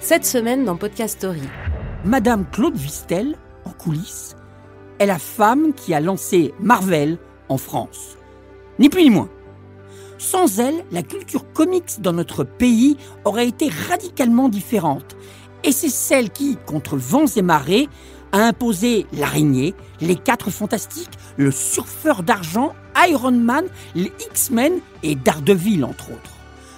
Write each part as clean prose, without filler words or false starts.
Cette semaine dans Podcast Story. Madame Claude Vistel, en coulisses, est la femme qui a lancé Marvel en France. Ni plus ni moins. Sans elle, la culture comics dans notre pays aurait été radicalement différente. Et c'est celle qui, contre vents et marées, a imposé l'Araignée, les 4 Fantastiques, le Surfeur d'Argent, Iron Man, les X-Men et Daredevil, entre autres.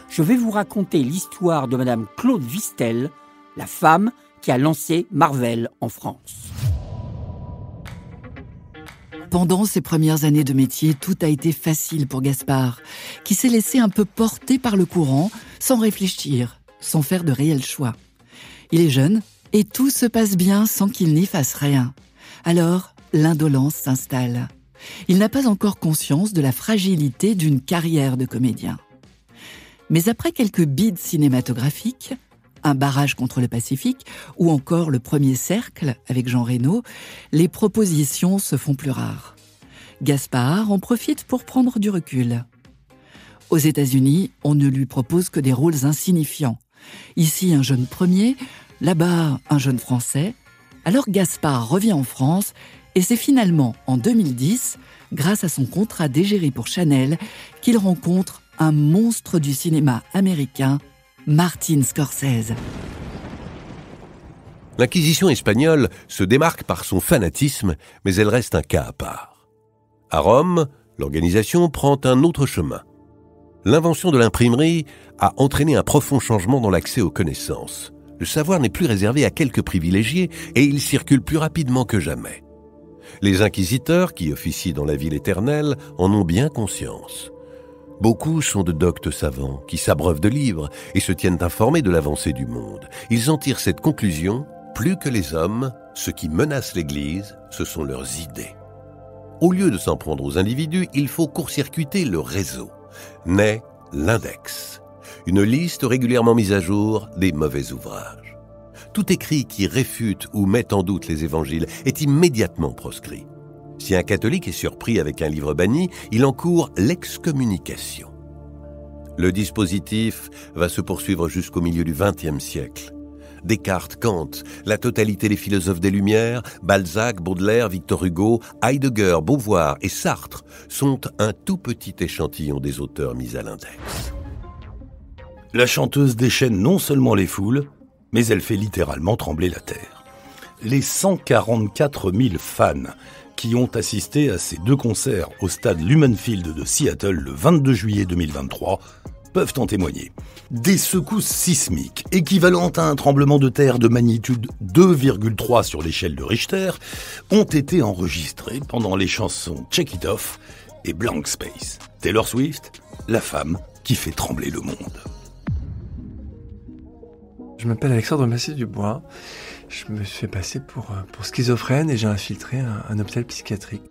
Je vais vous raconter l'histoire de Madame Claude Vistel, la femme qui a lancé Marvel en France. Pendant ses premières années de métier, tout a été facile pour Gaspard, qui s'est laissé un peu porter par le courant, sans réfléchir, sans faire de réels choix. Il est jeune, et tout se passe bien sans qu'il n'y fasse rien. Alors, l'indolence s'installe. Il n'a pas encore conscience de la fragilité d'une carrière de comédien. Mais après quelques bides cinématographiques, un barrage contre le Pacifique ou encore le premier cercle avec Jean Reno, les propositions se font plus rares. Gaspard en profite pour prendre du recul. Aux États-Unis, on ne lui propose que des rôles insignifiants. Ici, un jeune premier, là-bas, un jeune Français. Alors Gaspard revient en France et c'est finalement en 2010, grâce à son contrat d'égérie pour Chanel, qu'il rencontre un monstre du cinéma américain, Martin Scorsese. L'Inquisition espagnole se démarque par son fanatisme, mais elle reste un cas à part. À Rome, l'organisation prend un autre chemin. L'invention de l'imprimerie a entraîné un profond changement dans l'accès aux connaissances. Le savoir n'est plus réservé à quelques privilégiés et il circule plus rapidement que jamais. Les inquisiteurs, qui officient dans la ville éternelle, en ont bien conscience. Beaucoup sont de doctes savants qui s'abreuvent de livres et se tiennent informés de l'avancée du monde. Ils en tirent cette conclusion: plus que les hommes, ce qui menace l'Église, ce sont leurs idées. Au lieu de s'en prendre aux individus, il faut court-circuiter le réseau. Naît l'index, une liste régulièrement mise à jour des mauvais ouvrages. Tout écrit qui réfute ou met en doute les évangiles est immédiatement proscrit. Si un catholique est surpris avec un livre banni, il encourt l'excommunication. Le dispositif va se poursuivre jusqu'au milieu du XXe siècle. Descartes, Kant, la totalité des philosophes des Lumières, Balzac, Baudelaire, Victor Hugo, Heidegger, Beauvoir et Sartre sont un tout petit échantillon des auteurs mis à l'index. La chanteuse déchaîne non seulement les foules, mais elle fait littéralement trembler la terre. Les 144 000 fans qui ont assisté à ces 2 concerts au stade Lumen Field de Seattle le 22 juillet 2023 peuvent en témoigner. Des secousses sismiques, équivalentes à un tremblement de terre de magnitude 2,3 sur l'échelle de Richter, ont été enregistrées pendant les chansons Check It Off et Blank Space. Taylor Swift, la femme qui fait trembler le monde. Je m'appelle Alexandre Massé-Dubois. Je me suis fait passer pour schizophrène et j'ai infiltré un hôpital psychiatrique.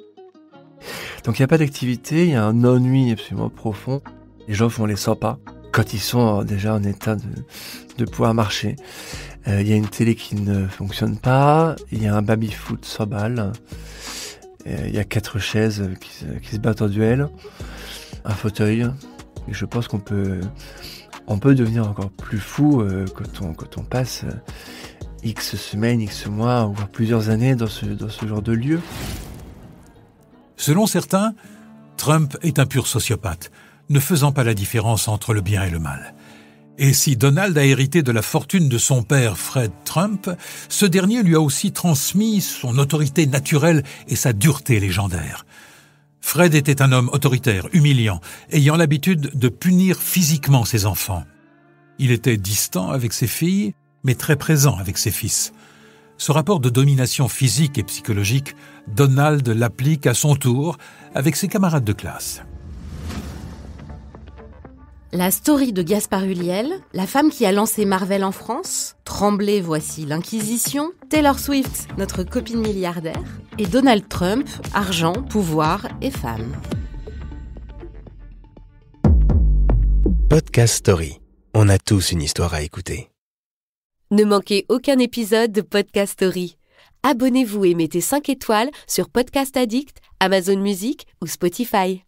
Donc il n'y a pas d'activité, il y a un ennui absolument profond. Les gens font les 100 pas quand ils sont déjà en état de pouvoir marcher. Il y a une télé qui ne fonctionne pas, il y a un baby-foot sans balle, il y a 4 chaises qui se battent en duel, un fauteuil. Et je pense qu'on peut devenir encore plus fou quand on passe X semaines, X mois, voire plusieurs années dans ce genre de lieu. Selon certains, Trump est un pur sociopathe, ne faisant pas la différence entre le bien et le mal. Et si Donald a hérité de la fortune de son père Fred Trump, ce dernier lui a aussi transmis son autorité naturelle et sa dureté légendaire. Fred était un homme autoritaire, humiliant, ayant l'habitude de punir physiquement ses enfants. Il était distant avec ses filles, mais très présent avec ses fils. Ce rapport de domination physique et psychologique, Donald l'applique à son tour avec ses camarades de classe. La story de Gaspard Ulliel, la femme qui a lancé Marvel en France, Tremblay, voici l'Inquisition, Taylor Swift, notre copine milliardaire, et Donald Trump, argent, pouvoir et femme. Podcast Story. On a tous une histoire à écouter. Ne manquez aucun épisode de Podcast Story. Abonnez-vous et mettez 5 étoiles sur Podcast Addict, Amazon Music ou Spotify.